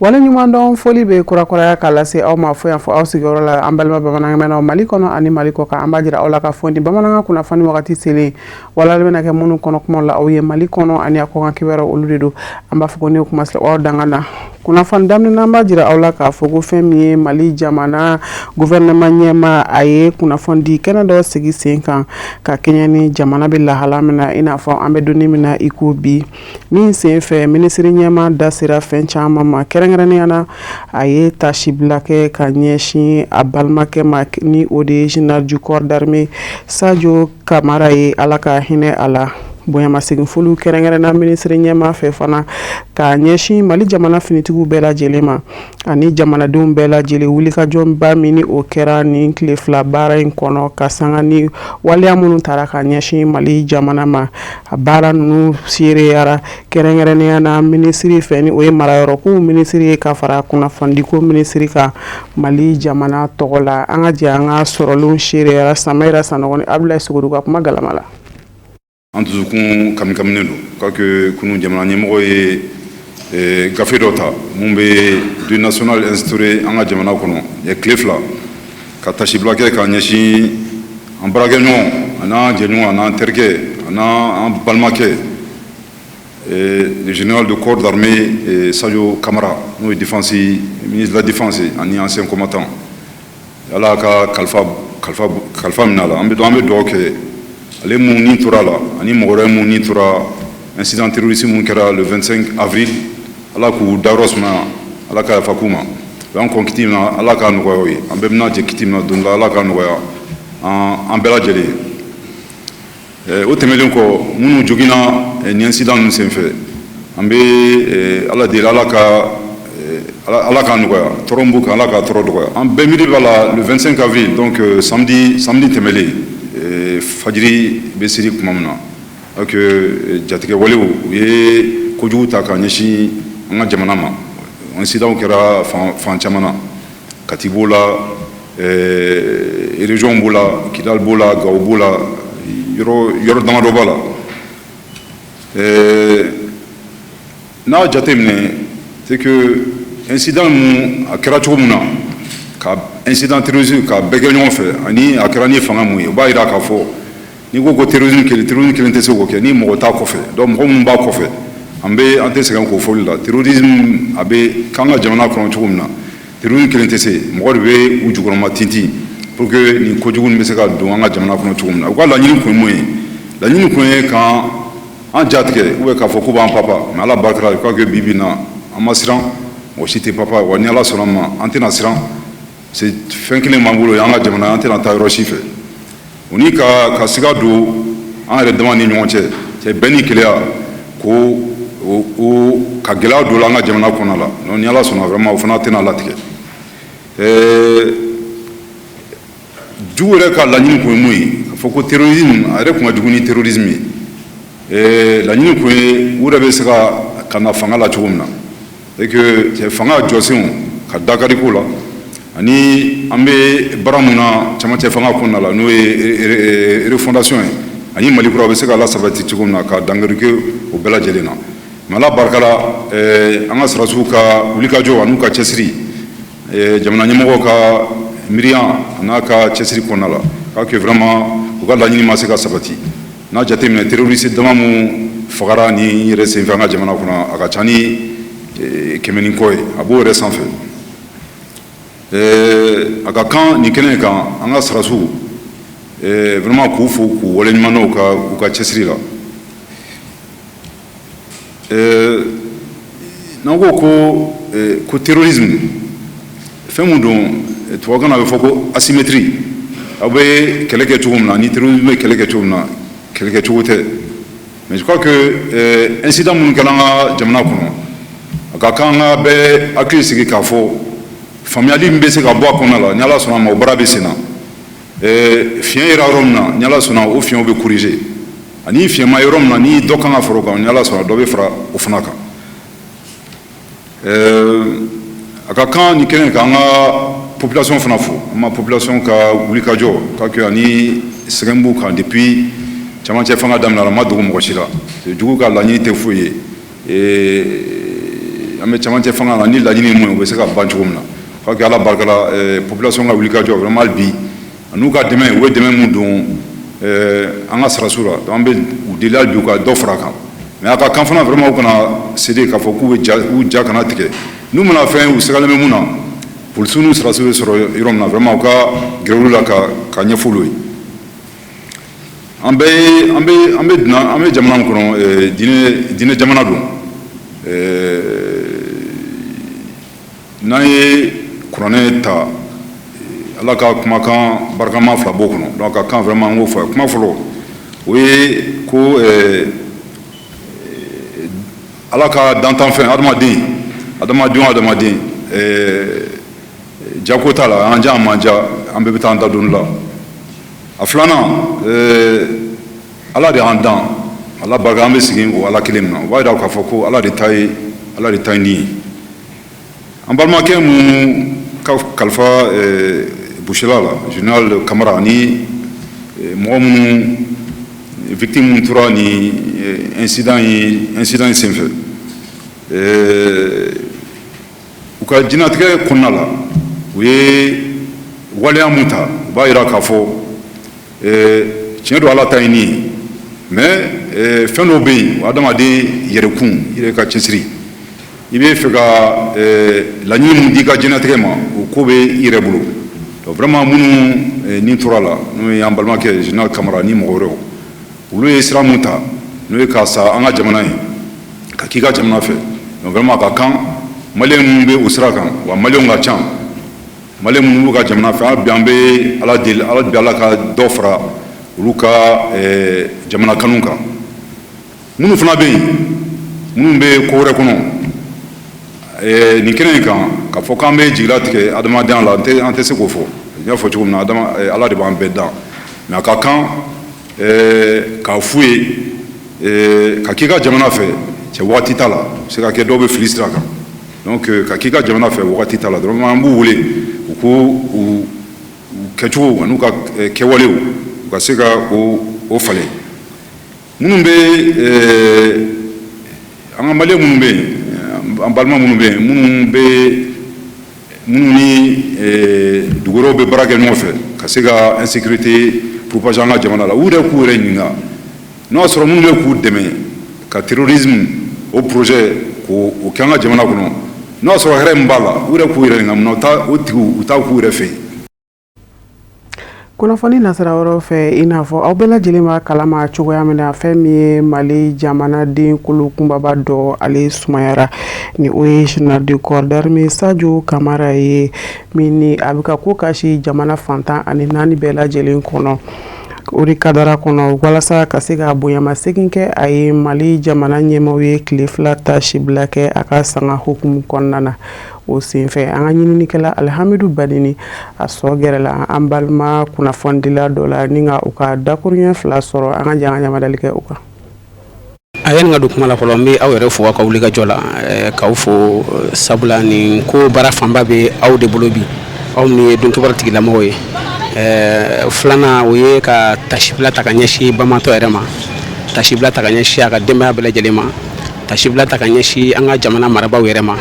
wala ɲuman dɔn foli be kurakuraya k'a lase aw ma fo yan fɔ aw sigiyɔrɔ la an balima bamanankan Mali kɔnɔ ani Mali kɔ kan an b'a jira aw la ka fɔ ni bamanankan kunnafoni wagati selen wala bɛna kɛ minnu kɔnɔ kuma la aw ye Mali kɔnɔ ani a kɔkan kibaruya olu de don an b'a fɔ ko ne kuma aw danga na kunnafoni daminɛ an b'a jira aw la k'a fɔ ko fɛn min ye Mali jamana gouvernement ɲɛma a ye kunnafoni di kɛnɛ dɔ sigi sen kan ka kɛɲɛ ni jamana bɛ lahala min na i n'a fɔ an bɛ donni min na i ko bi min sen fɛ minisiri ɲɛma da sera fɛn caman ma kɛrɛnkɛrɛnnenya na a ye tasi bila kɛ ka ɲɛsin a balimakɛ ma ni o de ye général du corps d'armée Sadio Kamara ye ala ka hinɛ a la bonyamasegin foliw kɛrɛnkɛrɛnna minisiri ɲɛma fɛ fana ka ɲɛsin Mali jamana finitigiw bɛɛ lajɛlen ma ani jamanadenw bɛɛ lajɛlen wulikajɔba min ni o kɛra ni tile fila baara in kɔnɔ ka sanga ni waleya minnu taara ka ɲɛsin Mali jamana ma a baara ninnu seereyara kɛrɛnkɛrɛnnenya na minisiri fɛ ni o ye marayɔrɔko minisiri ye ka fara kunnafonidiko minisiri ka Mali jamana tɔgɔ la an ka jɛ an ka sɔrɔlenw seereyara Samayira Sanɔgɔ Abdoulaye Sogodu ka kuma galama la. An dusukun kami-kaminen don k'a kɛ kunu jamana ɲɛmɔgɔ ye gafe dɔ ta mun bɛ du national instauré an ka jamana kɔnɔ tile fila ka tasibila kɛ ka ɲɛsin an baarakɛɲɔgɔn a n'an jɛɲɔgɔn a n'an terikɛ a n'an balimakɛ le général de corps d'armée Sadio Kamara n'o ye ministre de la défense ani ancien combattant ala ka kalifa minɛ a la an bɛ dugawu kɛ ale mun ni tora la ani mɔgɔ wɛrɛ mun ni tora incident terroriste mun kɛra le 25 avril ala k'u dayɔrɔ sumaya ala ka yafa k'u ma o y'an kɔn kiti min na ala k'a nɔgɔya o ye an bɛɛ bɛna jɛ kiti min na don dɔ ala k'a nɔgɔya an bɛɛ lajɛlen o tɛmɛlen kɔ minnu joginna nin incident ninnu senfɛ an bɛ ala deli ala k'a nɔgɔya tɔɔrɔ min b'u kan ala k'a tɔɔrɔ dɔgɔya an bɛɛ miiri b'a la le 25 avril donc samedi tɛmɛlen fajiri bɛ siri tuma min na ak jatigɛ walew u ye kojugu ta ka ɲɛsin an ka jamana ma incident kɛra fan caman na Kati b'o la région b'o la Kidal b'o la Gawo b'o la yɔrɔ damadɔ b'a la n'a jateminɛ c'est que incident mun a kɛra cogo min na ka incident terrorisme ka bɛɛ kɛ ɲɔgɔn fɛ ani a kɛra ni fanga mun ye o b'a jira k'a fɔ n'i ko terrorisme kelen tɛ se k'o kɛ ni mɔgɔ t'a kɔfɛ donc mɔgɔ minnu b'a kɔfɛ an tɛ sɛgɛn k'o fɔli la terrorisme a bɛ k'an ka jamana kɔnɔ cogo min na terrorisme kelen tɛ se mɔgɔ de bɛ u jukɔrɔma tintin pour que nin kojugu nin bɛ se ka don an ka jamana kɔnɔ cogo min na u ka laɲini kun ye mun ye laɲini kun ye k'an jatigɛ ou bien k'a fɔ k'u b'an papa mais ala barika la k'a kɛ bi bi in na an ma siran mɔgɔ si tɛ papa wa ni ala sɔnna ma an tɛna siran c'est fɛn kelen b'an bolo an ka jamana an tɛna taa yɔrɔ si fɛ o ni ka siga don an yɛrɛ dama ni ɲɔgɔn cɛ bɛn ni keleya ka gɛlɛya don an ka jamana kɔnɔ la donc ni ala sɔnna vraiment o fana tɛna latigɛ jugu yɛrɛ ka laɲini kun ye mun ye k'a fɔ ko terrorisme a yɛrɛ kun ka jugu ni terrorisme ye laɲini kun ye u yɛrɛ bɛ se ka na fanga la cogo min na c'est que fanga jɔsenw ka dakari ko la ani an bɛ baara mun na camancɛ fanga kɔnɔna la n'o ye refondation ye ani Mali kura bɛ se ka lasabati cogo min na ka dankari kɛ o bɛɛ lajɛlen na mais ala barika la an ka sɔrɔdasiw ka wulikajɔ an'u ka cɛsiri jamana ɲɛmɔgɔw ka miiriya a n'a ka cɛsiri kɔnɔna la k'a kɛ vraiment u ka laɲini ma se ka sabati n'a jateminɛ terroriste dama mun fagara ni yɛrɛ senfɛ an ka jamana kɔnɔ a ka ca ni 100 ni kɔ ye a b'o yɛrɛ sanfɛ a ka kan nin kɛnɛ kan an ka sɔrɔdasiw vraiment k'u fo k'u waleɲuman dɔn u ka cɛsiri la n'an ko terrorisme fɛn mun don tubabukan na a bɛ fɔ ko asymétrie aw bɛ kɛlɛ kɛ cogo min na ni terrorisme bɛ kɛlɛ kɛ cogo min na kɛlɛ kɛ cogo tɛ mais je crois que incident minnu kɛra an ka jamana kɔnɔ a ka kan an ka bɛɛ hakili sigi k'a fɔ faamuyali min bɛ se ka bɔ a kɔnɔna la ni ala sɔnna ma o baara bɛ sen na fiɲɛ yera yɔrɔ min na ni ala sɔnna o fiɲɛw bɛ corriger ani fiɲɛ ma yɔrɔ min na ni dɔ kan ka fara o kan ni ala sɔnna dɔ bɛ fara o fana kan a ka kan nin kɛnɛ kan an ka population fana fo an ma population ka wulikajɔ k'a kɛ ani sɛgɛn b'u kan depuis camancɛ fanga daminɛna ma dogo mɔgɔ si la jugu ka laɲini tɛ foyi ye ame chamante fanga ni la ni mo be se ka bancho mna fa ka ala barkala population ga wulika jo vraiment bi anu ka demain we demain mu don anga sarasura to ambe udilal bi ka do fraka mais aka kan fana vraiment ko na cédé ka fo ku ja kana tike nous mona fait ou se kalame muna pour sunu sarasura soro irom na vraiment ka grewula ka nyefulu ambe jamana kono dine jamana do naye kurane ta ala ka kuma kan barkama fla bokono donc kan vraiment ngo fa kuma folo oui ko ala ka dantan fin adamaden jakota la anja manja ambe bitanda dun la aflana ala de andan ala bagambe sigin o ala kilimna wa da ka foko ala de tay ni ambalma ke mu ka kalfa bushilala general kamara ni mo victime muntura ni incident semfe uka jinatke kunala we wale amuta ba ira ka fo tiɲɛ don ala ta ye nin ye mais fɛn dɔw bɛ yen adamaden yɛrɛkun i yɛrɛ ka cɛsiri i bɛ fɛ ka laɲini min di ka diɲɛlatigɛ ma o ko bɛ i yɛrɛ bolo donc vraiment minnu ni tora la n'o ye an balimakɛ général kamara ni mɔgɔ wɛrɛw olu ye sira mun ta n'o ye ka sa an ka jamana ye ka k'i ka jamana fɛ donc vraiment a ka kan maliyɛn minnu bɛ o sira kan wa maliyɛnw ka ca maliyɛn minnu b'u ka jamana fɛ hali bi an bɛ ala deli ala ka dɔ fara olu ka jamana kanu kan minnu fana bɛ yen minnu bɛ ko wɛrɛ kɔnɔ nin kɛnɛ in kan k'a fɔ k'an bɛ jigila tigɛ adamadenya la an tɛ se k'o fɔ n y'a fɔ cogo min na ala de b'an bɛɛ dan mais a ka kan k'a f'u ye ka k'i ka jamana fɛ cɛ wagati t'a la se ka kɛ dɔw bɛ fili sira kan donc ka k'i ka jamana fɛ wagati t'a la dɔrɔn an b'u wele u k'u kɛcogo an'u ka kɛwalew u ka se ka o falen minnu bɛ an ka maliyɛn minnu bɛ yen an balima minnu bɛ yen minnu ni dugukɔrɔw bɛ baara kɛ ɲɔgɔn fɛ ka se ka insécurité propager an ka jamana la u yɛrɛ k'u yɛrɛ ɲininka n'o y'a sɔrɔ minnu bɛ k'u dɛmɛ ka terrorisme o projet k'o kɛ an ka jamana kɔnɔ n'o y'a sɔrɔ hɛrɛ min b'a la u yɛrɛ k'u yɛrɛ ɲininka munna o tigiw u t'a k'u yɛrɛ fɛ yen. kunnafoni nasira wɛrɛw fɛ i n'a fɔ aw bɛɛ lajɛlen b'a kalama cogoya min na fɛn min ye mali jamanaden kolo kunbaba dɔ ale sumayara ni o ye général de corps d'armée Sadio Kamara ye min ni a bɛ ka ko kasi jamana fantan ani 4 bɛɛ lajɛlen kɔnɔ o de kadara kɔnɔ walasa ka se ka bonyamasegin kɛ a ye mali jamana ɲɛmaaw ye tile 2 ta sibila kɛ a ka sanga hukumu kɔnɔna na o senfɛ an ka ɲininikɛla Alhamidu Badini a sɔ gɛrɛla an balima kunnafondila dɔ la ni ka u ka dakuruɲɛ 2 sɔrɔ an ka jan ɲamadali kɛ u kan. A ye n ka don kuma la fɔlɔ n bɛ aw yɛrɛ fo ka wuli ka jɔ la k'aw fo sabula nin ko baara fanba bɛ aw de bolo bi aw min ye donkibaru tigilamɔgɔw ye filanan o ye ka tasibila ta ka ɲɛsin bamatɔ yɛrɛ ma tasibila ta ka ɲɛsin a ka denbaya bɛɛ lajɛlen ma tasibila ta ka ɲɛsin an ka jamana marabaaw yɛrɛ ma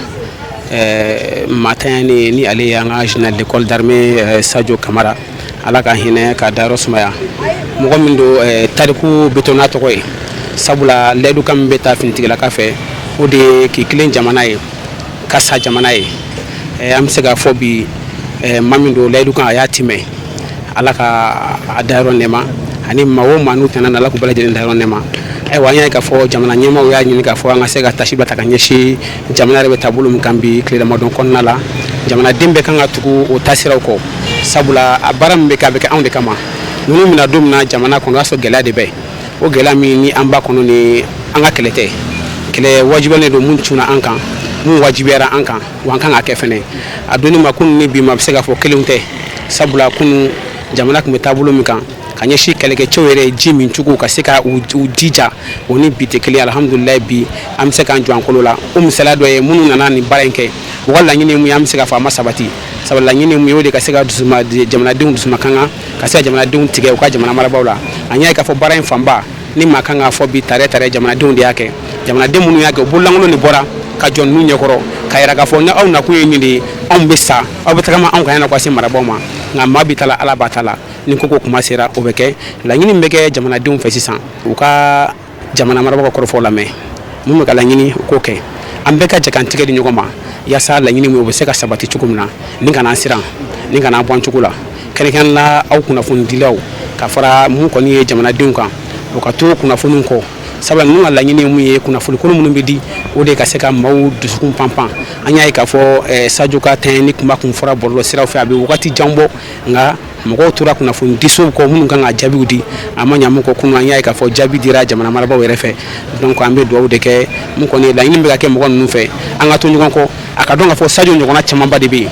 matanya ni ale an ka général de corps d'armée Sadio Kamara ala ka hinɛ ka dayɔrɔ sumaya mɔgɔ min don tariku betona tɔgɔ ye sabula layidu kan min bɛ taa finitigilaka fɛ o de ye k'i kilen jamana ye ka sa jamana ye an bɛ se k'a fɔ bi maa min don layidu kan a y'a timɛ ala ka a dayɔrɔ nɛma ani maa o maa n'u tɛna ala k'u bɛɛ lajɛlen dayɔrɔ nɛma ayiwa an y'a ye k'a fɔ jamana ɲɛmaaw y'a ɲini k'a fɔ an ka se ka tasibila ta ka ɲɛsin jamana yɛrɛ bɛ taabolo min kan bi tile damadɔ kɔnɔna la jamanaden bɛɛ kan ka tugu o taasiraw kɔ sabula a baara min bɛ kɛ a bɛ kɛ anw de kama ninnu bɛna don min na jamana kɔnɔ o y'a sɔrɔ gɛlɛya de bɛ o gɛlɛya min ni an b'a kɔnɔ ni an ka kɛlɛ tɛ kɛlɛ wajibiyalen don mun cunna an kan mun wajibiyara an kan wa an kan ka kɛ fɛnɛ a donni ma kunun ni bi ma a bɛ se k'a fɔ kelenw tɛ sabula kunun jamana tun bɛ taabolo min kan ka ɲɛsin kɛlɛkɛcɛw yɛrɛ ji min cogo ka se ka u jija o ni bi tɛ kelen alhamdulilayi bi an bɛ se k'an jɔ an kolo la o misaliya dɔ ye minnu nana nin baara in kɛ u ka laɲini mun ye an bɛ se k'a fɔ a ma sabati sabula laɲini mun ye o de ka se ka jamanadenw dusumakanga ka se ka jamanadenw tigɛ u ka jamana marabaaw la an y'a ye k'a fɔ baara in fanba ni maa kan k'a fɔ bi tare jamanadenw de y'a kɛ jamanaden minnu y'a kɛ u bololankolon de bɔra ka jɔn n'u ɲɛkɔrɔ ka yira k'a fɔ ni aw nakun ye nin de ye anw bɛ sa aw bɛ tagama anw ka yan ka se marabaaw ma nka maa bɛ taa la ala b'a ta la ni ko kuma sera o bɛ kɛ laɲini bɛ kɛ jamanadenw fɛ sisan u ka jamana marabagaw ka kɔrɔfɔ lamɛn mun bɛ ka laɲini u k'o kɛ an bɛɛ ka jɛ k'an tigɛ di ɲɔgɔn ma yaasa laɲini min u bɛ se ka sabati cogo min na ni kana siran ni kana bɔ an cogo la kɛrɛnkɛrɛnnen la aw kunnafonidilaw ka fara mun kɔni ye jamanadenw kan u ka to kunnafoniw kɔ sabula ninnu ka laɲini ye mun ye kunnafoni kolon minnu bɛ di o de ka se ka maaw dusukun panpan an y'a ye k'a fɔ Sadio ka tɛn ni kuma kun fɔra bɔlɔlɔ siraw fɛ a bɛ wagati jan bɔ nka mɔgɔw tora kunnafoni disow kɔ minnu kan ka jaabiw di a ma ɲa mun kɔ kunun an y'a ye k'a fɔ jaabi dira jamana marabaaw yɛrɛ fɛ donc an bɛ dugawu de kɛ mun kɔni laɲini bɛ ka kɛ mɔgɔ ninnu fɛ an ka to ɲɔgɔn kɔ a ka dɔn k'a fɔ Sadio ɲɔgɔnna camanba de bɛ yen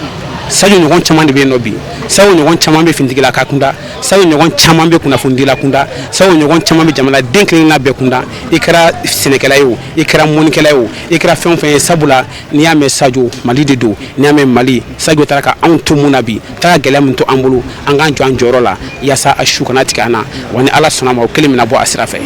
Sadio ɲɔgɔn caman de bɛ yen nɔ bi Sadio ɲɔgɔn caman bɛ finitigi ka kunda Sadio ɲɔgɔn caman bɛ kunnafonidi la kunda Sadio ɲɔgɔn caman bɛ jamanaden kelenkelenna bɛɛ kunda i kɛra sɛnɛkɛla ye o i kɛra mɔnikɛla ye o i kɛra fɛn o fɛn ye sabula n'i y'a mɛn Sadio Mali de don n'i y'a mɛn Mali Sadio taara ka anw to mun na bi taara gɛlɛya min to an bolo an k'an jɔ an jɔyɔrɔ la yaasa a su kana tigɛ an na wa ni Ala sɔnna ma o kelen bɛna bɔ a sira fɛ.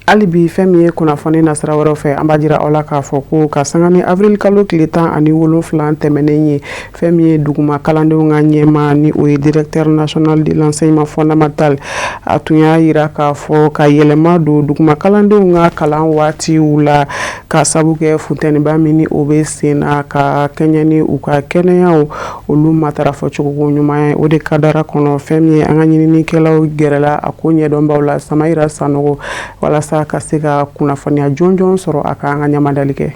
hali bi fɛn min ye kunnafoni nasira wɛrɛw fɛ an b'a jira aw la k'a fɔ ko ka sanga ni avril kalo tile 17 tɛmɛnen ye fɛn min ye duguma kalandenw ka ɲɛma ni o ye directeur national de l'enseignement fondamental a tun y'a yira k'a fɔ ka yɛlɛma don duguma kalandenw ka kalan waatiw la ka sabu kɛ funtɛniba min ni o bɛ sen na ka kɛɲɛ ni u ka kɛnɛyaw olu matarafa cogo ɲuman ye o de ka dara kɔnɔ fɛn min ye an ka ɲininikɛlaw gɛrɛla a ko ɲɛdɔnbaw la Samayira Sanogo walasa ka se ka kunnafoniya jɔnjɔn sɔrɔ a ka an ka ɲamadali kɛ.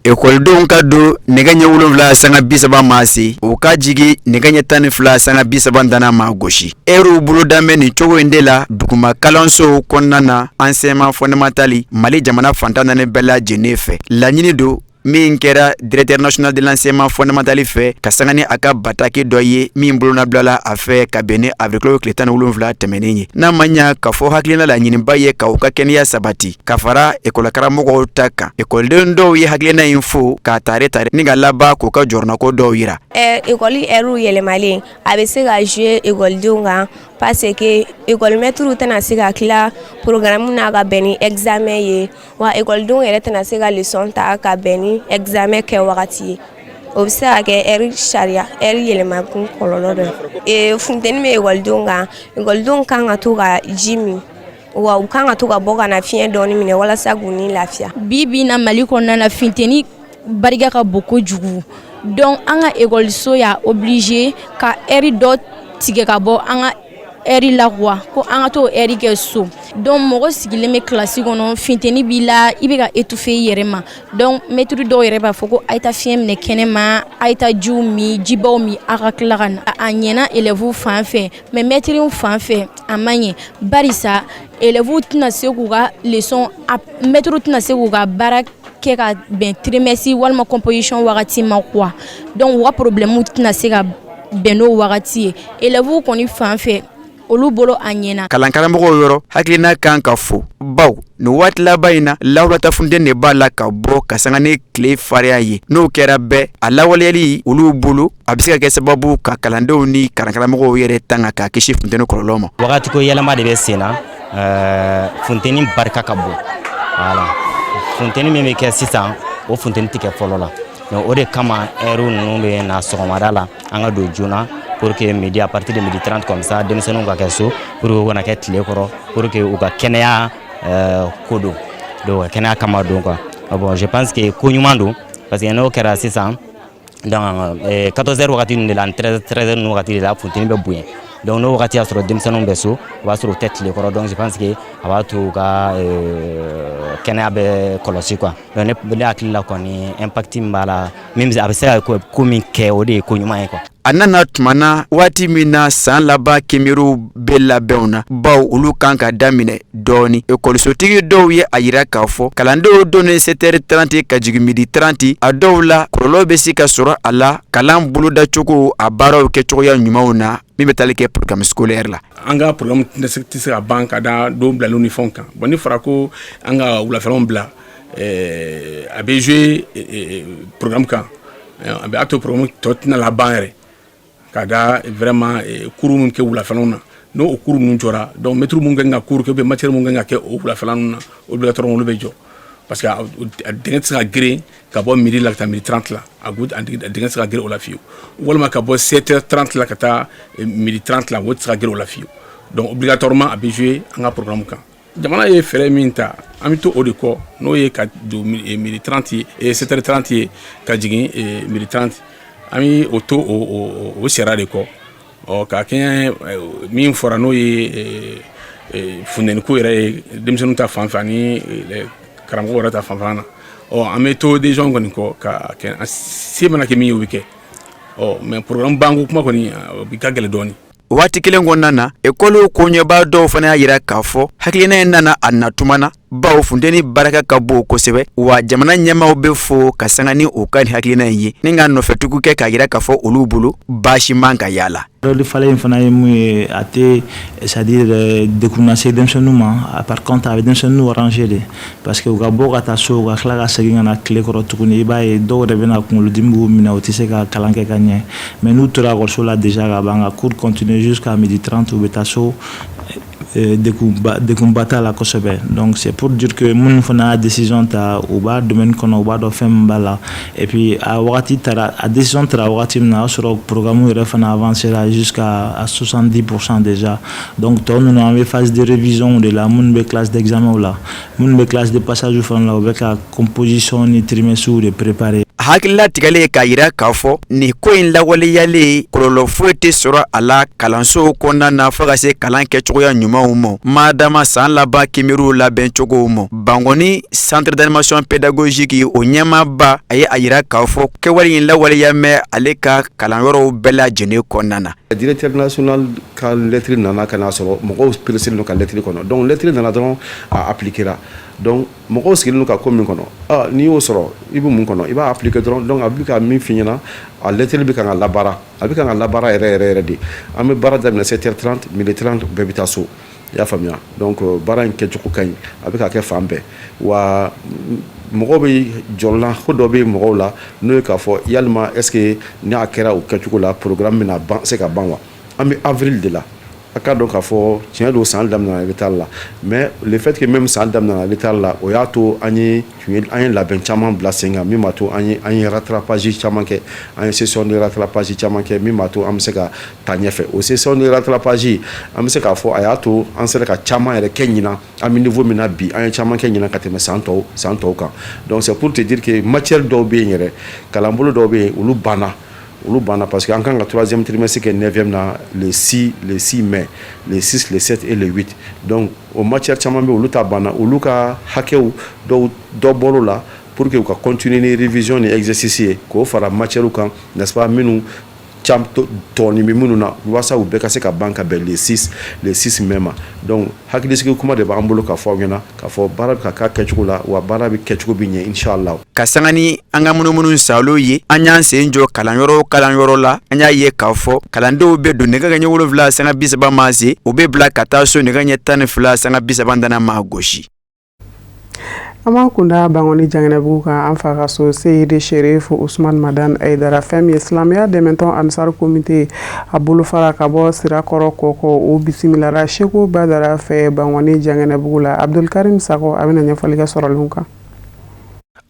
Ekɔlidenw ka don nɛgɛ ɲɛ 7 sanga 30 ma se o ka jigi nɛgɛ ɲɛ 12 sanga 30 dana ma gosi heure bolo damɛ ni cogo in de la duguma kalansow kɔnɔna na enseignement fondamental Mali jamana fantan naani bɛɛ lajɛlen fɛ laɲini don min kɛra directeur national de l'enseignement fondamental fɛ ka sanga ni a ka bataki dɔ ye min bolona bilala a fɛ ka bɛn ni avril kalo tile 17 tɛmɛnen ye n'a ma ɲa ka fɔ hakilina laɲiniba ye ka u ka kɛnɛya sabati ka fara ekɔli karamɔgɔw ta kan ekɔliden dɔw ye hakilina in fo k'a tare ni ka laban k'u ka jɔrɔnako dɔw yira ekɔli ɛriw yɛlɛmalen a bɛ se ka jouer ekɔlidenw kan parce que école-maîtres tɛna se ka tila programme n'a ka bɛn ni examen ye wa ekɔlidenw yɛrɛ tɛna se ka leçon ta ka bɛn ni examen kɛ wagati ye o bɛ se ka kɛ ɛri sariya ɛri yɛlɛmakun kɔlɔlɔ dɔ ye funteni bɛ ekɔlidenw kan ekɔlidenw kan ka to ka ji min wa u kan ka to ka bɔ ka na fiɲɛ dɔɔni minɛ walasa k'u ni lafiya bi na Mali kɔnɔna na funteni barika ka bon kojugu donc an ka ekɔliso y'a obligé ka ɛri dɔ tigɛ ka bɔ an ka ɛri la quoi ko an ka to ɛri kɛ so donc mɔgɔ sigilen bɛ classe kɔnɔ funteni b'i la i bɛ ka étouffer i yɛrɛ ma donc maître dɔw yɛrɛ b'a fɔ ko a ye taa fiɲɛ minɛ kɛnɛma a ye taa jiw min jibaw min a ka tila ka na a ɲɛna élèves fan fɛ mais maîtres fan fɛ a ma ɲɛ barisa élèves tɛna se k'u ka leçon maître tɛna se k'u ka baara kɛ ka bɛn trimestre walima composition wagati ma quoi donc u ka problème tɛna se ka bɛn n'o wagati ye élèves kɔni fan fɛ olu bolo a ɲɛna kalankaramɔgɔw yɔrɔ hakilina kan ka fo baw ni waati laban in na lawurata funteni de b'a la ka bɔ ka sanga ni tile fariya ye n'o kɛra bɛɛ a lawaleyali olu bolo a bɛ se ka kɛ sababu ka kalandenw ni kalankaramɔgɔw yɛrɛ tanga ka kisi funteni kɔlɔlɔ ma wagati ko yɛlɛma de bɛ sen na funteni barika ka bon voilà funteni min bɛ kɛ sisan o funteni tɛ kɛ fɔlɔ la donc o de kama heure ninnu bɛ na sɔgɔmada la an ka don joona pour que midi à partir de midi 30 comme ça denmisɛnninw ka kɛ so pour que u kana kɛ tile kɔrɔ pour que u ka kɛnɛya ko don donc kɛnɛya kama don quoi bon je pense que ko ɲuman don parce que n'o kɛra sisan donc 14 heures wagati ninnu de la 13 heures ninnu wagati de la funteni bɛ bonya donc n'o wagati y'a sɔrɔ denmisɛnninw bɛ so o b'a sɔrɔ u tɛ tile kɔrɔ donc je pense que a b'a to u ka kɛnɛya bɛ kɔlɔsi quoi donc ne hakili la kɔni impact min b'a la min a bɛ se ka ko min kɛ o de ye ko ɲuman ye quoi a nana tumana waati min na san laban kemeriw bɛ labɛnw na baw olu kan ka daminɛ dɔɔni ekɔlisotigi dɔw ye a yira k'a fɔ kalandenw donnen 7h30 ka jigin midi 30 a dɔw la kɔlɔlɔ bɛ se ka sɔrɔ a la kalan bolodacogo a baaraw kɛcogoya ɲumanw na min bɛ tali kɛ programme scolaire la an ka programme tɛ se ka ban ka da don bilalenw ni fɛnw kan bon ni fɔra ko an ka wulafɛlaw bila a bɛ jouer programme kan a bɛ a to programme tɔ tɛna laban yɛrɛ ka da vraiment cours mun kɛ wulafɛlaw na n'o cours ninnu jɔra donc maître mun kan ka cours kɛ ou bien matière mun kan ka kɛ o wulafɛla ninnu na obligatoire olu bɛ jɔ parce que a dingɛ tɛ se ka geren ka bɔ midi la ka taa midi 30 la a dingɛ tɛ se ka geren o la fiyewu walima ka bɔ 7h30 la ka taa midi 30 la o tɛ se ka geren o la fiyewu donc obligatoirement a bɛ jouer an ka programme kan jamana ye fɛɛrɛ min ta an bɛ to o de kɔ n'o ye ka don midi 30 ye 7h30 ye ka jigin midi 30 an bɛ o to o sariya de kɔ ka kɛ min fɔra n'o ye fundɛni ko yɛrɛ ye denmisɛnninw ta fan fɛ ani karamɔgɔ yɛrɛ ta fan fɛ na an bɛ to des gens kɔni kɔ ka kɛ se mana kɛ min ye o bɛ kɛ mais programme banko kuma kɔni o bɛ ka gɛlɛn dɔɔnin. Waati kelen kɔnɔna na ekɔli koɲɛbaa dɔw fana y'a yira k'a fɔ hakilina in nana a natuma na bawo funteni baraka ka bon kosɛbɛ wa jamana ɲɛmaaw bɛ fo ka sanga ni o ka ni hakilina in ye ni ka nɔfɛtugu kɛ k'a yira k'a fɔ olu bolo baasi man ka yaala. Rôle falen fana ye mun ye a tɛ c'est-à-dire dekun lase denmisɛnninw ma par contre a bɛ denmisɛnninw arranger de parce que u ka bɔ ka taa so ka tila ka segin ka na tile kɔrɔ tuguni i b'a ye dɔw yɛrɛ bɛna kunkolodimi b'u minɛ u tɛ se ka kalan kɛ ka ɲɛ mais n'u tora ekɔliso la déjà ka ban ka cours continuer jusqu'à midi 30 u bɛ taa so dekunba t'a la kosɛbɛ donc c'est pour dire que minnu fana y'a décision ta u b'a domaine kɔnɔ u b'a dɔn fɛn min b'a la et puis a wagati tara a décision tara wagati min na o y'a sɔrɔ programme yɛrɛ fana avancé la jusqu'à 70% déjà donc tɔ ninnu an bɛ phase de révision de la minnu bɛ classe d'examen la minnu bɛ classe de passage fana la u bɛ ka composition ni trimestre de préparer. Hakilila tigɛlen k'a yira k'a fɔ nin ko in lawaleyalen kɔlɔlɔ foyi tɛ sɔrɔ a la kalansow kɔnɔna na fo ka se kalan kɛcogoya ɲumanw ma madama san laban kinbiriw labɛn cogow ma Bangoni centre d'animation pédagogique o ɲɛmaaba a ye a yira k'a fɔ kɛwale in lawaleya mɛn ale ka kalanyɔrɔw bɛɛ lajɛlen kɔnɔna na. Directeur national ka lettre nana ka n'a sɔrɔ mɔgɔw perese no ka lettre kɔnɔ donc lettre nana dɔrɔn a appliquer la donc mɔgɔw sigilen no ka ko min kɔnɔ n'i y'o sɔrɔ i bɛ mun kɔnɔ i b'a appliquer dɔrɔn donc a bɛ ka min f'i ɲɛna a lettre bɛ kan ka labaara a bɛ kan ka labaara yɛrɛ de an bɛ baara daminɛ 7h30 midi 30 bɛɛ bɛ taa so i y'a faamuya donc baara in kɛcogo ka ɲi a bɛ ka kɛ fan bɛɛ wa mɔgɔw bɛ jɔrɔla ko dɔ bɛ mɔgɔw la n'o ye k'a fɔ yalima est-ce que n'a kɛra o kɛcogo la programme bɛna se ka ban wa an bɛ avril de la a ka dɔn k'a fɔ tiɲɛ don san daminɛna retard la mais le fait que même san daminɛna retard la o y'a to an ye labɛn caman bila sen kan min b'a to an ye rattrapage caman kɛ an ye session de rattrapage caman kɛ min b'a to an bɛ se ka taa ɲɛfɛ o session de rattrapage an bɛ se k'a fɔ a y'a to an sera ka caman yɛrɛ kɛ ɲinan an bɛ niveau min na bi an ye caman kɛ ɲinan ka tɛmɛ san tɔw kan donc c'est pour te dire que matière dɔw bɛ yen yɛrɛ kalanbolo dɔw bɛ yen olu banna parce que en kan ka 3e trimestre kɛ 9e na le 6 mai le 6 le 7 et le 8 donc o matière caman bɛ olu ta banna olu ka hakɛw dɔ bɔr'o la pour que u ka continuer ni révision ni exercice ye k'o fara matière kan n'est-ce pas minnu tɔɔni bɛ minnu na walasa u bɛɛ ka se ka ban ka bɛn le 6 mai ma donc hakilisigi kuma de b'an bolo k'a fɔ aw ɲɛna k'a fɔ baara bɛ ka k'a kɛcogo la wa baara bɛ kɛcogo bɛ ɲɛ inshallah. Ka sanga ni an ka munumunu salo ye an y'an sen jɔ kalanyɔrɔ la an y'a ye k'a fɔ kalandenw bɛ don nɛgɛ kaɲɛ 7 sanga 30 ma se u bɛ bila ka taa so nɛgɛ kaɲɛ 12 sanga 30 dana ma gosi. Ama kunda Bangoni Janganebugu kan an fa ka so Seyidi Sherif Ousmane Madan Aidara fɛn Islamia Dɛmɛtɔn Ansar Comité a bolo fara ka bɔ Sirakɔrɔ kɔkɔ o bisimilara Sheku Badara fɛ Bangoni Janganebugu la Abdul Karim Sako a bɛna ɲɛfɔli kɛ sɔrɔlenw kan.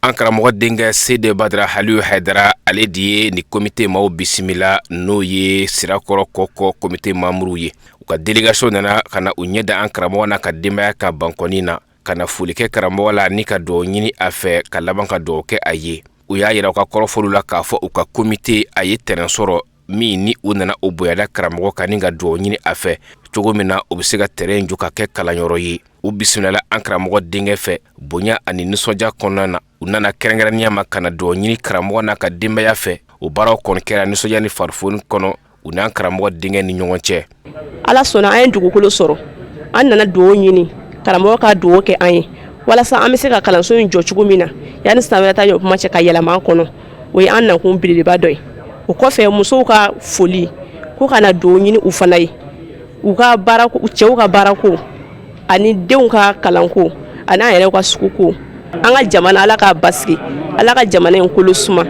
An karamɔgɔ denkɛ Seydi Badara Haliyu Haidara ale de ye ni comité maaw bisimila n'o ye Sirakɔrɔ kɔkɔ comité membre ye u ka délégation nana kana u ɲɛda an karamɔgɔ na ka denbaya kan Bankoni na kana foli kɛ karamɔgɔ la ni ka dugawu ɲini a fɛ ka laban ka dugawu kɛ a ye u y'a yira u ka kɔrɔfɔliw la k'a fɔ u ka comité a ye terrain sɔrɔ min ni u nana o bonyada karamɔgɔ kan ni ka dugawu ɲini a fɛ cogo min na u bɛ se ka terrain jɔ ka kɛ kalanyɔrɔ ye u bisimilala an karamɔgɔ denkɛ fɛ bonya ani nisɔndiya kɔnɔna na u nana kɛrɛnkɛrɛnnenya ma kana dugawu ɲini karamɔgɔ n'a ka denbaya fɛ o baaraw kɔni kɛra nisɔndiya ni farifoni kɔnɔ u n'an karamɔgɔ denkɛ ni ɲɔgɔn cɛ. Ala sɔnna an ye dugukolo sɔrɔ an nana dugawu ɲini karamɔgɔ ka dugawu kɛ an ye walasa an bɛ se ka kalanso in jɔ cogo min na yanni san wɛrɛ ta jɔ kuma cɛ ka yɛlɛma an kɔnɔ o ye an nakun belebeleba dɔ ye o kɔfɛ musow ka foli ko ka na dugawu ɲini u fana ye u ka baarako cɛw ka baarako ani denw ka kalanko ani an yɛrɛ ka suguko an ka jamana Ala ka basigi Ala ka jamana in kolo suma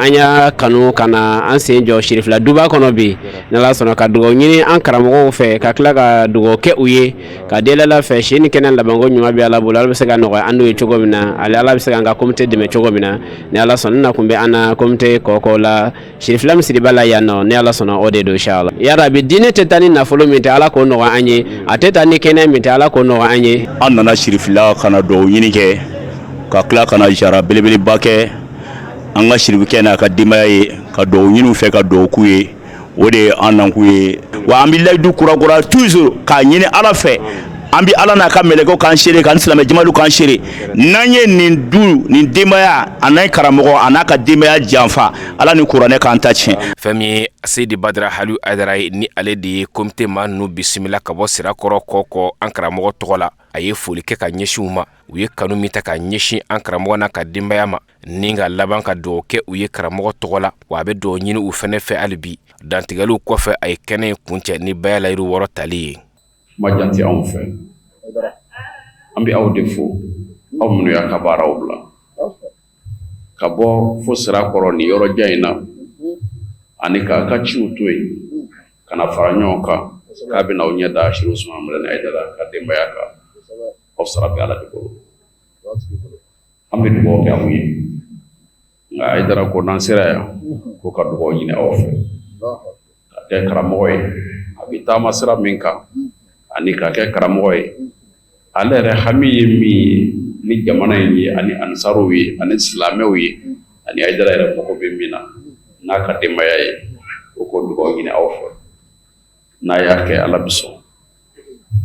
an y'a kanu ka na an sen jɔ sirifila duba kɔnɔ bi n'ala sɔnna ka dugawu ɲini an karamɔgɔw fɛ ka tila ka dugawu kɛ u ye ka deli ala fɛ si ni kɛnɛ labanko ɲuman bɛ ala bolo ala bɛ se ka nɔgɔya an n'u ye cogo min na ale ala bɛ se ka an ka komite dɛmɛ cogo min na ni ala sɔnna na kun bɛ an na komite kɔkɔ la sirifila min siri b'a la yan nɔ ni ala sɔnna o de don inshallah yarabi diinɛ tɛ taa ni nafolo min tɛ ala k'o nɔgɔya an ye a tɛ taa ni kɛnɛ min tɛ ala k'o nɔgɔya an ye. An nana sirifila kana dugawu ɲini kɛ ka tila kana jara belebeleba kɛ an ka sirifukɛ n'a ka denbaya ye ka dugawu ɲini fɛ ka dugawu k'u ye o de ye an nakun ye wa an bɛ layidu kurakura toujours k'a ɲini ala fɛ an bɛ ala n'a ka mɛlɛkɛw k'an seere k'an silamɛ jamaliw k'an seere n'an ye nin du nin denbaya a n'a karamɔgɔ a n'a ka denbaya janfa ala ni kuranɛ k'an ta tiɲɛ. Fɛn min ye Seydi Badara Halidu Aidara ye ni ale de ye komite maa ninnu bisimila ka bɔ sirakɔrɔ kɔkɔ an karamɔgɔ tɔgɔ la a ye foli kɛ ka ɲɛsin u ma u ye kanu min ta ka ɲɛsin an karamɔgɔ n'a ka denbaya ma ni ka laban ka dugawu kɛ u ye karamɔgɔ tɔgɔ la wa a bɛ dugawu ɲini u fɛnɛ fɛ hali bi dantigɛliw kɔfɛ a ye kɛnɛ in kuncɛ ni baya layiru wɔɔrɔ tali ye. Ma janti anw fɛ an bɛ aw de fo aw minnu y'a ka baaraw bila ka bɔ fo sirakɔrɔ ni yɔrɔ jan in na ani k'a ka ciw to yen ka na fara ɲɔgɔn kan k'a bɛna aw ɲɛ da Seku Usumani Amudalayi Aidara ka denbaya kan aw sara bɛ ala de bolo an bɛ dugawu kɛ aw ye nka Aidara ko n'an sera yan ko ka dugawu ɲini aw fɛ ka kɛ karamɔgɔ ye a bɛ taama sira min kan ani ka kɛ karamɔgɔ ye ale yɛrɛ hami ye min ye ni jamana in ye ani ansaruw ye ani silamɛw ye ani Aidara yɛrɛ mago bɛ min na n'a ka denbaya ye o ko dugawu ɲini aw fɛ n'a y'a kɛ ala bɛ sɔn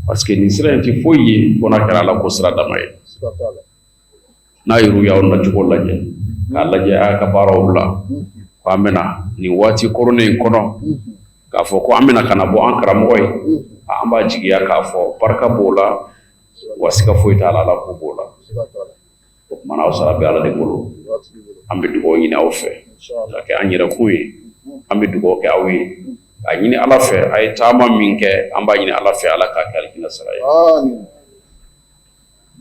parce que nin sira in tɛ foyi ye fo n'a kɛra ala ko sira dama ye n'a yiru y'aw nacogo lajɛ k'a lajɛ a ka baaraw bila ko an bɛna nin waati koronnen in kɔnɔ k'a fɔ ko an bɛna ka na bɔ an karamɔgɔ ye an b'a jigiya k'a fɔ barika b'o la wa siga foyi t'a la ala ko b'o la o kumana aw sara bɛ ala de bolo an bɛ dugawu ɲini aw fɛ ka kɛ an yɛrɛkun ye an bɛ dugawu kɛ aw ye a ɲini ala fɛ a ye taama min kɛ an b'a ɲini ala fɛ ala k'a kɛ alijinɛ sara ye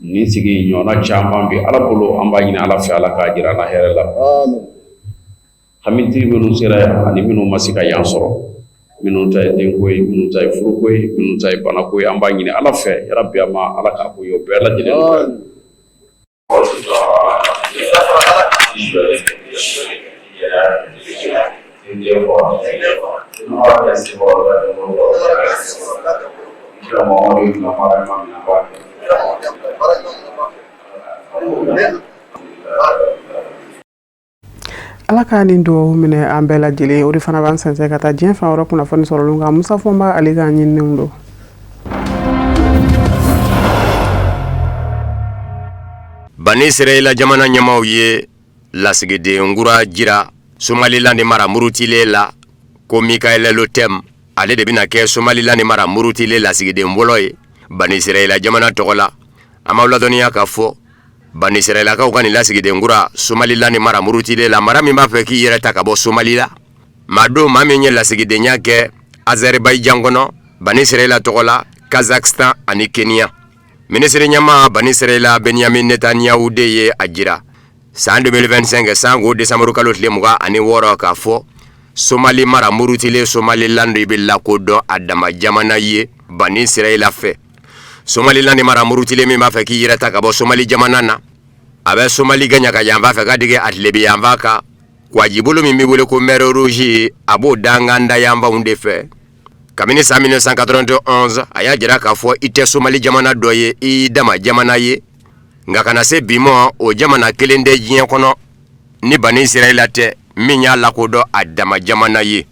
nin sigi ɲɔgɔnna caman bɛ ala bolo an b'a ɲini ala fɛ ala k'a jira an na hɛrɛ la hamitigi minnu sera yan ani minnu ma se ka yan sɔrɔ minnu ta ye denko ye minnu ta ye furuko ye minnu ta ye banako ye an b'a ɲini ala fɛ yarabi ama ala k'a ko ye o bɛɛ lajɛlen ala ka nin dugawu minɛ an bɛɛ lajɛlen o de fana b'an sɛnsɛn ka taa diɲɛ fan wɛrɛ kunnafoni sɔrɔlen kan Musa Fɔnba ale k'a ɲininenw don. Bani Israila jamana ɲɛmaaw ye lasigiden kura jira Somaliland mara murutile la ko Mikael Lotem ale de bɛna kɛ Somaliland mara murutile lasigiden fɔlɔ ye Bani Israila jamana tɔgɔ la an b'aw ladɔnniya k'a fɔ Bani Israilakaw ka nin lasigiden kura Somaliland mara murutile la mara min b'a fɛ k'i yɛrɛ ta ka bɔ Somali la maa don maa min ye lasigidenya kɛ Azerbaïdjan kɔnɔ Bani Israila tɔgɔ la Kazakhstan ani Kenya ministre ɲɛmaa Bani Israila Benjamin Netanyahu de ye a jira san 2025 san go décembre kalo tile 26 k'a fɔ Somali mara murutile Somaliland bɛ lakodɔn a dama jamana ye Bani Israila fɛ Somaliland mara murutile min b'a fɛ k'i yɛrɛ ta ka bɔ Somali jamana na a bɛ Somali gɛɲa ka yan b'a fɛ ka dege Atlebi yan b'a kan wajibolo min bɛ wele ko mer rouge a b'o danganda yan b'anw de fɛ kabini san 1991 a y'a jira k'a fɔ i tɛ Somali jamana dɔ ye i dama jamana ye nka kana se bi ma o jamana kelen de diɲɛ kɔnɔ ni Bani Israila tɛ min y'a lakodɔn a dama jamana ye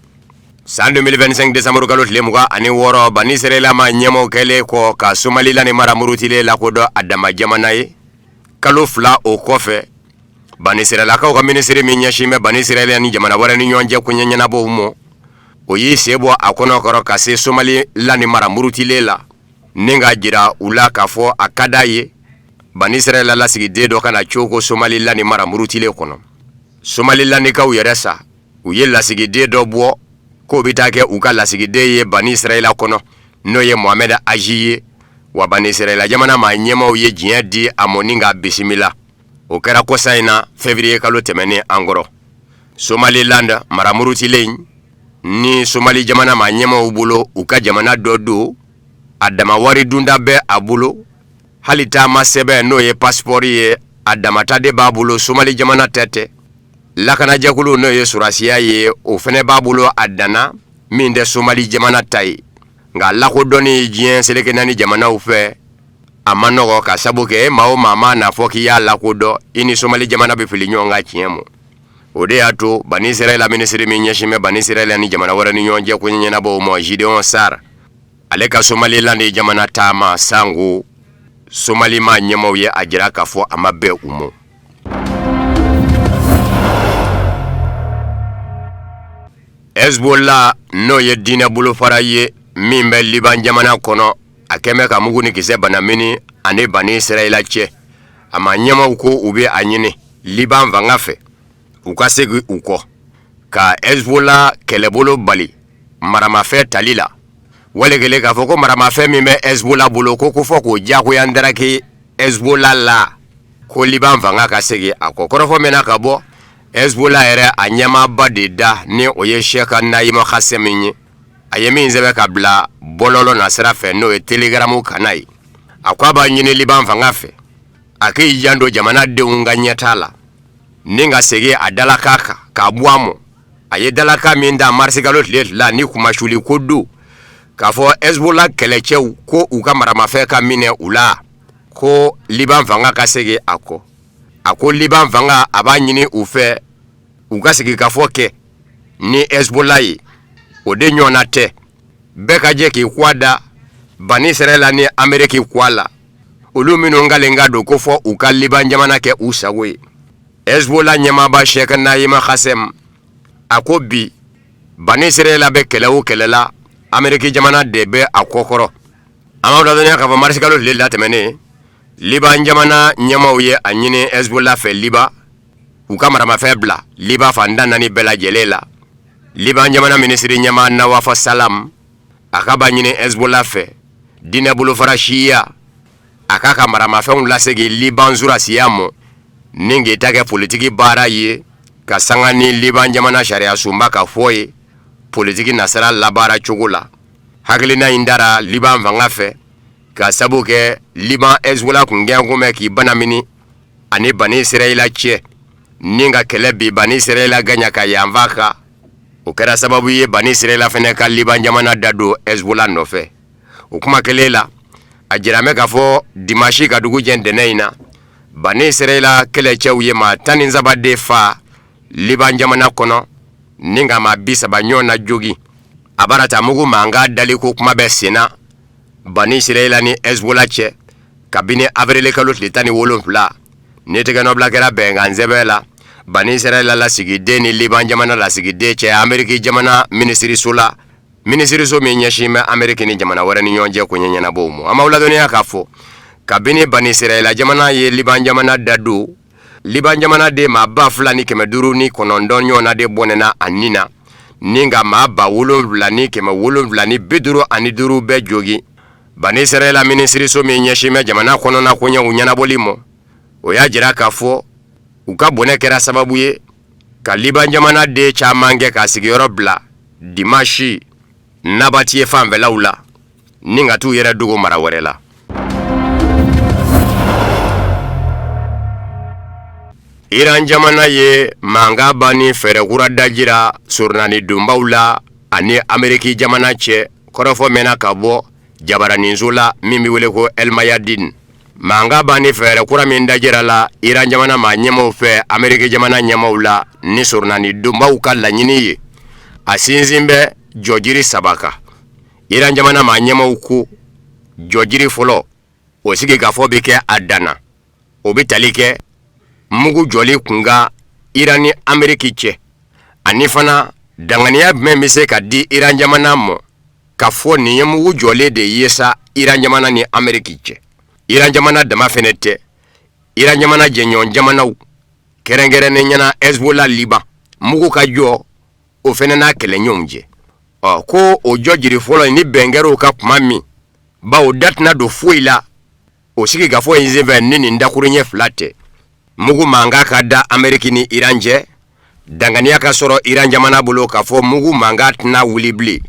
san 2025 décembre kalo tile 26 Bani Israila ma ɲɛmɔgɔ kɛlen kɔ ka Somaliland mara murutile lakodɔn a dama jamana ye kalo 2 o kɔfɛ Bani Israilakaw ka ministre min ɲɛsin bɛ Bani Israila ni jamana wɛrɛ ni ɲɔgɔn cɛ koɲɛ ɲɛnabɔw ma o y'i sen bɔ a kɔnɔ ka se Somaliland mara murutile la ni k'a jira u la k'a fɔ a ka d'a ye Bani Israila lasigiden dɔ kana cogo Somaliland mara murutile kɔnɔ Somalilandikaw yɛrɛ sa u ye lasigiden dɔ bɔ k'o bɛ taa kɛ u ka lasigiden ye Bani Israila kɔnɔ n'o ye Mohamed Aji ye wa Bani Israila jamana maa ɲɛmaaw ye diɲɛ di a mɔ ni k'a bisimila o kɛra kɔsa in na février kalo tɛmɛnen an kɔrɔ Somaliland maramurutilen ni Somali jamana ma ɲɛmaaw bolo u ka jamana dɔ don a dama wari dunda bɛ a bolo hali taama sɛbɛn n'o ye passeport ye a damata de b'a bolo Somali jamana tɛ lakanajɛkulu n'o ye surasiya ye o fɛnɛ b'a bolo a danna min tɛ Somali jamana ta ye nka lakodɔnni diɲɛ seleke naani jamanaw fɛ a ma nɔgɔ ka sabu kɛ maa o maa ma n'a fɔ k'i y'a lakodɔn i ni Somali jamana bɛ fili ɲɔgɔn kan tiɲɛ mɔ o de y'a to Bani Israel minisiri min ɲɛsin bɛ Bani Israel ni jamana wɛrɛ ni ɲɔgɔn cɛ ko ɲɛnabɔ o ma Gideon Sar ale ka Somaliland jamana taama sango Somali ma ɲɛmaaw ye a jira k'a fɔ a ma bɛn u ma. Hezbollah n'o ye diinɛ bolofara ye min bɛ Liban jamana kɔnɔ a kɛmɛ ka mugu ni kisɛ banamini ani Bani Israel cɛ a ma ɲɛmaaw ko u bɛ a ɲini Liban fanga fɛ u ka segin u kɔ ka Hezbollah kɛlɛbolo bali maramafɛn tali la walikele k'a fɔ ko maramafɛn min bɛ Hezbollah bolo ko fɔ k'o diyagoya ndaraki Hezbollah la ko Liban fanga ka segin a kɔ kɔrɔfɔ mɛna ka bɔ Hezbollah yɛrɛ a ɲɛmaaba de da ni o ye Sheikh Naim Qassem ye a ye min sɛbɛn ka bila bɔlɔlɔ na sira fɛ n'o ye telegramu kana ye a ko a b'a ɲini Liban fanga fɛ a k'i janto jamanadenw ka ɲɛtaa la ni ka segin a dalaka kan k'a bɔ a mɔ a ye dalaka min da marsikalo tile fila ni kumasuli ko don k'a fɔ Hezbollah kɛlɛcɛw ko u ka maramafɛn ka minɛ u la ko Liban fanga ka segin a kɔ a ko Liban fanga a b'a ɲini u fɛ u ka segin ka fɔ kɛ ni Hezbollah ye o de ɲɔgɔnna tɛ bɛɛ ka jɛ k'i kɔ a da Bani Israel ni Ameriki kɔ a la olu minnu kalen ka don ko fɔ u ka Liban jamana kɛ u sago ye Hezbollah ɲɛmaaba Sheikh Naim Qassem a ko bi Bani Israel bɛ kɛlɛ o kɛlɛ la Ameriki jamana de bɛ a kɔkɔrɔ an b'a dɔnya k'a fɔ marsikalo tile la tɛmɛnen Liban jamana ɲɛmaaw ye a ɲini Hezbollah fɛ Liban u ka maramafɛn bila Liban fantan naani bɛɛ lajɛlen la Liban jamana minisiri ɲɛmaa Nawaf Salam a ka b'a ɲini Hezbollah fɛ diinɛ bolofara Shia a k'a ka maramafɛnw lasegin Liban surasiya mɔ ni k'i ta kɛ politiki baara ye ka sanga ni Liban jamana sariya sunba ka fɔ ye politiki nasara labaara cogo la hakilina in dara Liban fanga fɛ ka sabu kɛ Liban Hezbollah kun gɛn ko mɛ k'i banamini ani Bani Israel cɛ ni ka kɛlɛ bi Bani Israel gaɲa ka yanfa kan o kɛra sababu ye Bani Israel fɛnɛ ka Liban jamana da don Hezbollah nɔfɛ o kuma kelen la a jiramɛ k'a fɔ dimanche ka dugu jɛ ntɛnɛ in na Bani Israel kɛlɛcɛw ye maa 17 de fa Liban jamana kɔnɔ ni ka maa 30 ɲɔgɔn na jogi a barata mugu mankan dali ko kuma bɛ senna Bani Israel ni Hezbollah cɛ kabini avril kalo tile 17 ni tɛgɛnɔbila kɛra bɛnkan sɛbɛn la Bani Israel lasigiden ni Liban jamana lasigiden cɛ Ameriki jamana minisiriso la minisiriso min ɲɛsin bɛ Ameriki ni jamana wɛrɛ ni ɲɔgɔn cɛ ko ɲɛnabɔw ma an b'aw ladɔnniya k'a fɔ kabini Bani Israel jamana ye Liban jamana da don Liban jamana de maa 2,509 ɲɔgɔnna de bɔnɛna a nin na ni ka maa 7,755 bɛɛ jogi Bani Israel minisiriso min ɲɛsin bɛ jamana kɔnɔna koɲɛw ɲɛnabɔli ma o y'a jira k'a fɔ u ka bɔnɛ kɛra sababu ye ka Liban jamana de caman kɛ k'a sigiyɔrɔ bila dimanche nabati ye fanfɛlaw la ni ka t'u yɛrɛ dogo mara wɛrɛ la. Iran jamana ye manga bani fɛrɛkura dajira surnani donbaw la ani Ameriki jamana cɛ kɔrɔfɔ mɛna ka bɔ jabaraninso la min bɛ wele ko El Mayadin manga bani fɛrɛkura min dajira la Iran jamana ma ɲɛmaaw fɛ Ameriki jamana ɲɛmaaw la ni surnani donbaw ka laɲini ye a sinsin bɛ jɔjiri 3 kan Iran jamana ma ɲɛmaaw ko jɔjiri fɔlɔ o sigi ka fɔ bi kɛ a danna o bi tali kɛ mugu jɔli kunga Iran ni Ameriki cɛ ani fana danganiya jumɛn bɛ se ka di Iran jamana ma ka fɔ nin ye mugu jɔlen de ye sa Iran jamana ni Ameriki cɛ Iran jamana dama fɛnɛ tɛ Iran jamana jɛɲɔgɔn jamanaw kɛrɛnkɛrɛnnen ɲɛna Hezbollah Liban mugu ka jɔ o fɛnɛ n'a kɛlɛɲɔgɔnw cɛ ko o jɔjiri fɔlɔ ni bɛnkɛrɛw ka kuma min bawo da tɛna don foyi la o sigi ka fɔ yin senfɛ ni nin dakuruɲɛ 2 tɛ mugu manga ka da Ameriki ni Iran cɛ danganiya ka sɔrɔ Iran jamana bolo k'a fɔ mugu manga tɛna wuli bilen.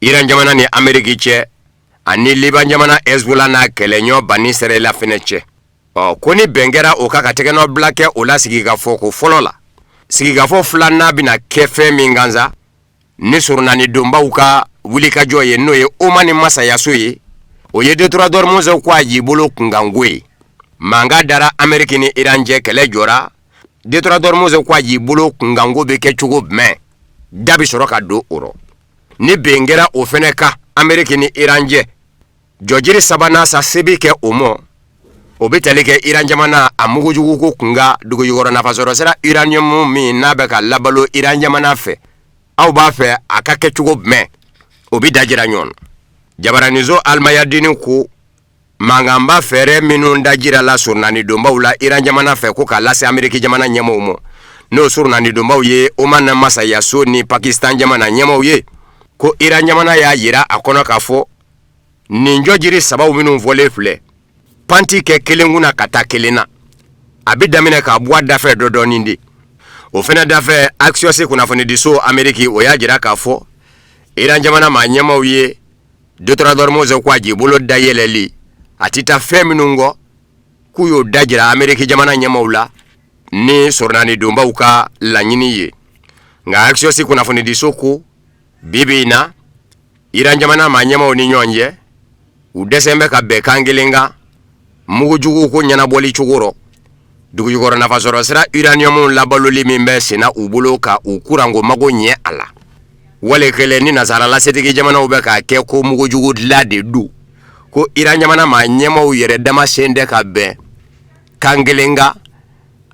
Iran jamana ni Amérique cɛ ani Liban jamana Hezbollah n'a kɛlɛɲɔgɔn Bani Israël fɛnɛ cɛ. Ko ni bɛn kɛra o ka tɛgɛnɔ bila kɛ o la sigikafɔ ko fɔlɔ la. Sigikafɔ filanan bɛna kɛ fɛn min gansa ni surunani donbaw ka wulikajɔ ye n'o ye Oman ni masayaso ye. O ye Detroit d'Ormuz ko a y'i bolo kunkanko ye. Manga dara Amérique ni Iran cɛ kɛlɛ jɔra. Detroit d'Ormuz ko a y'i bolo kunkanko bɛ kɛ cogo jumɛn? Da bi sɔrɔ ka don o rɔ. Ni bɛn kɛra o fɛnɛ ka Amérique ni Iran cɛ jɔjiri sabanan sa se bi kɛ o mɔ. O bɛ tali kɛ Iran jamana a mugujugu ko kunga dugujukɔrɔ nafasɔrɔ sira uranium min n'a bɛ ka labalo Iran jamana fɛ. Aw b'a fɛ a ka kɛ cogo jumɛn? O bɛ dajira ɲɔgɔn na. Jabaranizo Almayadini ko manganba fɛrɛ minnu dajira la surnani donbaw la Iran jamana fɛ ko k'a lase Amérique jamana ɲɛmɔgɔw ma. N'o surnani donbaw ye Oman na masayaso ni Pakistan jamana ɲɛmɔgɔw ye ko Iran jamana y'a yira a kɔnɔ k'a fɔ nin jɔjiri sabaw minnu fɔlen filɛ panti kɛ kelen kunna ka taa kelen na. A bɛ daminɛ k'a bɔ a dafɛ dɔɔni de. O fɛnɛ dafɛ Axios kunnafonidiso Amérique o y'a jira k'a fɔ Iran jamana maa ɲɛmɔgɔw ye Detroit d'Ormuz ko a j'i bolo dayɛlɛli a tɛ taa fɛn minnu kɔ k'u y'o da jira Amérique jamana ɲɛmɔgɔw la ni sɔrɔnani donbaw ka laɲini ye. Nka Axios kunnafonidiso ko bibi in na Iran jamana maa ɲɛmɔgɔw ni ɲɔgɔn cɛ u dɛsɛn bɛ ka bɛn kan kelen kan mugujugu ko ɲɛnabɔli cogo rɔ. Dugujukɔrɔ nafasɔrɔ sira uranium labaloli min bɛ senna u bolo ka u kuranko mago ɲɛ a la. Wale kelen ni nasaralasetigi jamanaw bɛ k'a kɛ ko mugujugu dilan de do ko Iran jamana maa ɲɛmɔgɔw yɛrɛ dama sen tɛ ka bɛn kan kelen kan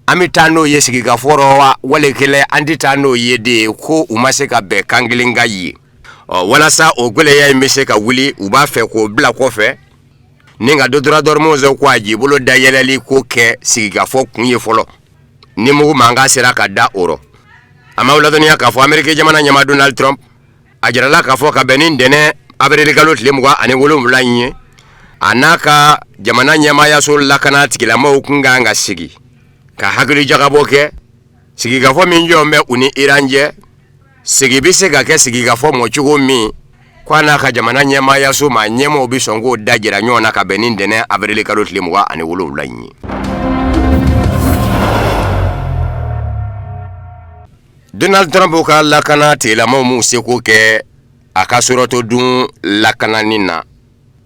an bɛ taa n'o ye sigikafɔ rɔ wa wale kelen an tɛ taa n'o ye de ko u ma se ka bɛn kan kelen kan ye. Walasa o gwɛlɛya in bɛ se ka wuli u b'a fɛ k'o bila kɔfɛ ni nka Detroit d'Ormuz ko a j'i bolo dayɛlɛli ko kɛ sigikafɔ kun ye fɔlɔ ni mugu mankan sera ka da o rɔ. A ma ladɔnniya k'a fɔ Amérique jamana ɲɛmaa Donald Trump a jirala k'a fɔ ka bɛn ni ntɛnɛn avril kalo tile 27 in ye a n'a ka jamana ɲɛmaayaso lakana tigilamɔgɔw kun kan ka sigi ka hakili jagabɔ kɛ sigikafɔ min jɔn bɛ u ni Iran cɛ sigi bɛ se ka kɛ sigikafɔ mɔ cogo min ko a n'a ka jamana ɲɛmaayaso maa ɲɛmɔgɔw bɛ sɔn k'o da jira ɲɔgɔn na ka bɛn ni ntɛnɛn avril kalo tile 27 in ye. Donald Trump ka lakana tigilamɔgɔw m'u seko kɛ a ka surato dun lakanani na.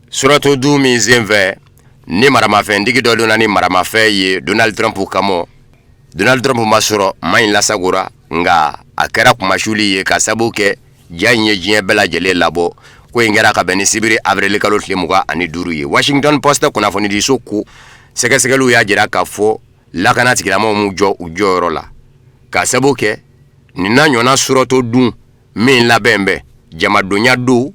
Surato dun min senfɛ ni maramafɛntigi dɔ donna ni maramafɛn ye Donald Trump kama. Donald Trump ma sɔrɔ ma in lasagora nka a kɛra kumasuli ye ka sabu kɛ ja in ye diɲɛ bɛɛ lajɛlen labɔ ko in kɛra ka bɛn ni sibiri avril kalo tile 25 ye. Washington Post kunnafonidiso ko sɛgɛsɛgɛliw y'a jira k'a fɔ lakana tigilamɔgɔw m'u jɔ u jɔyɔrɔ la ka sabu kɛ nin na ɲɔgɔnna surato dun min labɛn bɛ jamadonya do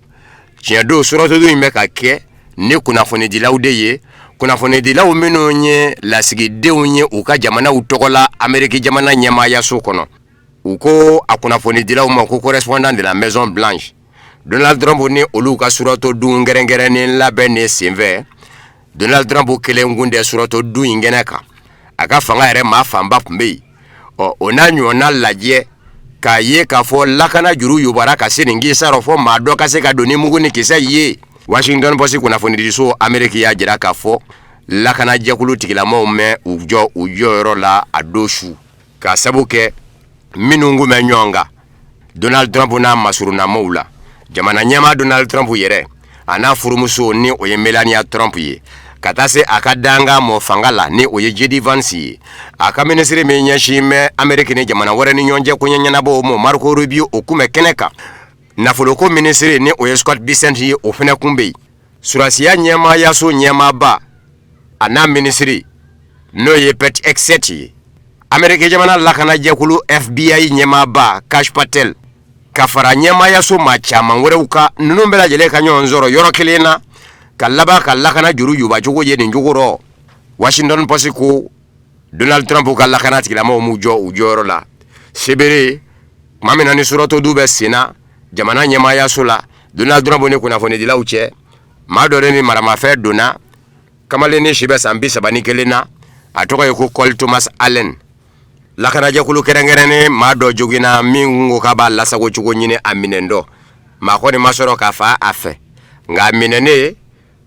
tiɲɛ do surato dun in bɛ ka kɛ ni kunnafonidilaw de ye kunnafonidilaw minnu ye lasigidenw ye u ka jamanaw tɔgɔ la Amérique jamana ɲɛmaayaso kɔnɔ. U ko a kunnafonidilaw ma ko correspondant de la Maison Blanche. Donald Trump ni olu ka surato dun gɛrɛngɛrɛnnen labɛn ne senfɛ Donald Trump kelen kun tɛ surato dun in kɛnɛ kan a ka fanga yɛrɛ maa fanba tun bɛ yen. O n'a ɲɔgɔnna lajɛ k'a ye k'a fɔ lakana juru yubara ka se nin kisa rɔ fɔ maa dɔ ka se ka don ni mugu ni kisɛ ye. Washington Post kunnafonidiso Amérique y'a jira k'a fɔ lakana jɛkulu tigilamɔgɔw mɛ u jɔ u jɔyɔrɔ la a don su ka sabu kɛ minnu kun bɛ ɲɔgɔn kan Donald Trump n'a masurunamaw la. Jamana ɲɛmaa Donald Trump yɛrɛ a n'a furumuso ni o ye Melania Trump ye ka taa se a ka danga mɔ fanga la ni o ye J.D. Vance ye. A ka minisiri min ɲɛsin bɛ Amérique ni jamana wɛrɛ ni ɲɔgɔn cɛ koɲɛ ɲɛnabɔw ma Marco Rubio o kun bɛ kɛnɛ kan. Nafoloko minisiri ni o ye Scott Bessent ye o fɛnɛ kun bɛ yen. Surasiya ɲɛmaayaso ɲɛmaaba a n'a minisiri n'o ye Pete Hegseth ye. Amérique jamana lakana jɛkulu FBI ɲɛmaaba Kash Patel ka fara ɲɛmaayaso maa caman wɛrɛw ka ninnu bɛɛ lajɛlen ka ɲɔgɔn sɔrɔ yɔrɔ kelen na ka laban ka lakana juru yuba cogo ye nin cogo rɔ. Washington Post ko Donald Trump ka lakana tigilamɔgɔw m'u jɔ u jɔyɔrɔ la. Sebere tuma min na ni surato du bɛ senna jamana ɲɛmaayaso la Donald Trump ni kunnafonidilaw cɛ maa dɔ de ni maramafɛn donna kamalen ni si bɛ san 31 na a tɔgɔ ye ko Cole Thomas Allen. lakanajɛkulu kɛrɛnkɛrɛnnen maa dɔ jogina min ko k'a b'a lasago cogo ɲini a minɛn dɔ maa kɔni ma sɔrɔ k'a fa a fɛ nka a minɛnen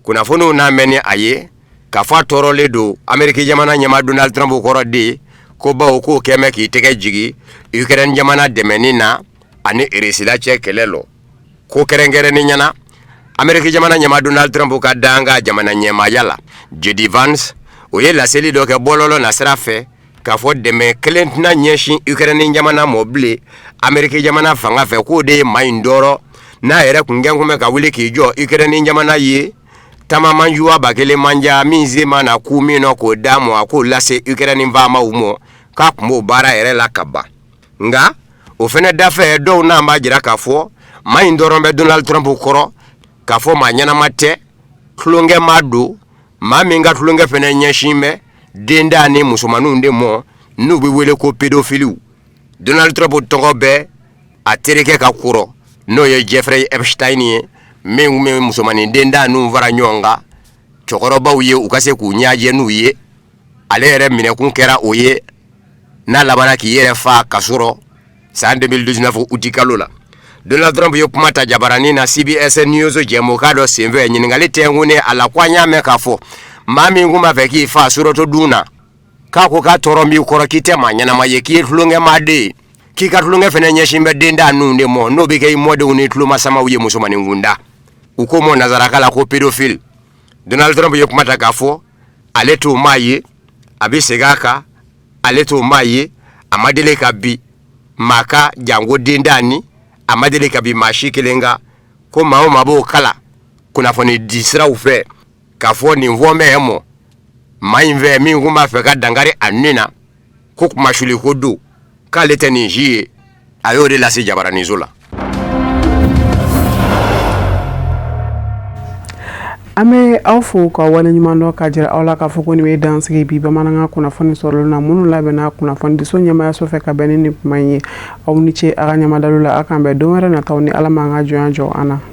kunnafoniw n'a mɛn ni a ye k'a fɔ a tɔɔrɔlen don Ameriki jamana ɲɛmaa Donald Trump kɔrɔ de ko bawo k'o kɛmɛ k'i tɛgɛ jigi Ukraine jamana dɛmɛni na ani Rusila cɛ kɛlɛ lɔ ko kɛrɛnkɛrɛnnen ɲɛna Ameriki jamana ɲɛmaa Donald Trump ka danga jamana ɲɛmaaya la J.D. Vance o ye laseli dɔ kɛ bɔlɔlɔ na sira fɛ k'a fɔ dɛmɛ kelen tɛna ɲɛsin Ukraine jamana mɔ bilen Ameriki jamana fanga fɛ k'o de ye maa in dɔrɔ n'a yɛrɛ kun gɛn kun bɛ ka wuli k'i jɔ Ukraine jamana ye tamamanjuwa bakele manja min zema na ku min nɔ k'o d'a ma k'o lase Ukraine faamaw mɔ k'a kun b'o baara yɛrɛ la ka ban nka o fɛnɛ dafɛ dɔw n'an b'a jira k'a fɔ maa in dɔrɔn bɛ Donald Trump kɔrɔ k'a fɔ maa ɲɛnama tɛ tulonkɛ maa don maa min ka tulonkɛ fɛnɛ ɲɛsin bɛ den da ni musomaninw de mɔ n'u bɛ wele ko pédophile Donald Trump tɔgɔ bɛ a terikɛ ka kɔrɔ n'o ye Jeffrey Epstein ye min musomanin den da n'u fara ɲɔgɔn kan cɛkɔrɔbaw ye u ka se k'u ɲɛjɛ n'u ye ale yɛrɛ minɛkun kɛra o ye n'a labana k'i yɛrɛ fa ka sɔrɔ san 2019 uti kalo la Donald Trump ye kuma ta jabarani na CBS News jɛmu k'a dɔ senfɛ ɲininkali tɛnkun a la ko an y'a mɛn k'a fɔ maa min kun b'a fɛ k'i fa sɔrɔtɔ dun na k'a ko k'a tɔɔrɔ b'i kɔrɔ k'i tɛ maa ɲɛnama ye k'i ye tulonkɛmaa de ye k'i ka tulonkɛ fɛnɛ ɲɛsin bɛ den da ninnu de mɔ n'o bɛ kɛ i mɔdenw ni tulomasamaw ye musomanin kunda u ko mɔ nazaraka la ko pédophile Donald Trump ye kuma ta k'a fɔ ale t'o maa ye a bɛ segin a kan ale t'o maa ye a ma deli ka bi maa ka jango den da ni a ma deli ka bi maa si kelen kan ko maa o maa b'o kala kunnafoni di siraw fɛ k'a fɔ nin fɔ mɛ mɔ maa in fɛ min kun b'a fɛ ka dankari a nin na ko kumasuli ko don k'ale tɛ nin si ye a y'o de lase jabaraniso la. An bɛ aw fo ka waleɲuman dɔ ka jira aw la k'a fɔ ko nin bɛ dansigi bi bamanankan kunnafoni sɔrɔli na minnu labɛnna kunnafoni diso ɲɛmaayaso fɛ ka bɛn ni nin kuma in ye aw ni ce a ka ɲamadalo la a k'an bɛn don wɛrɛ nataw ni Ala m'an ka jɔnya jɔ an na.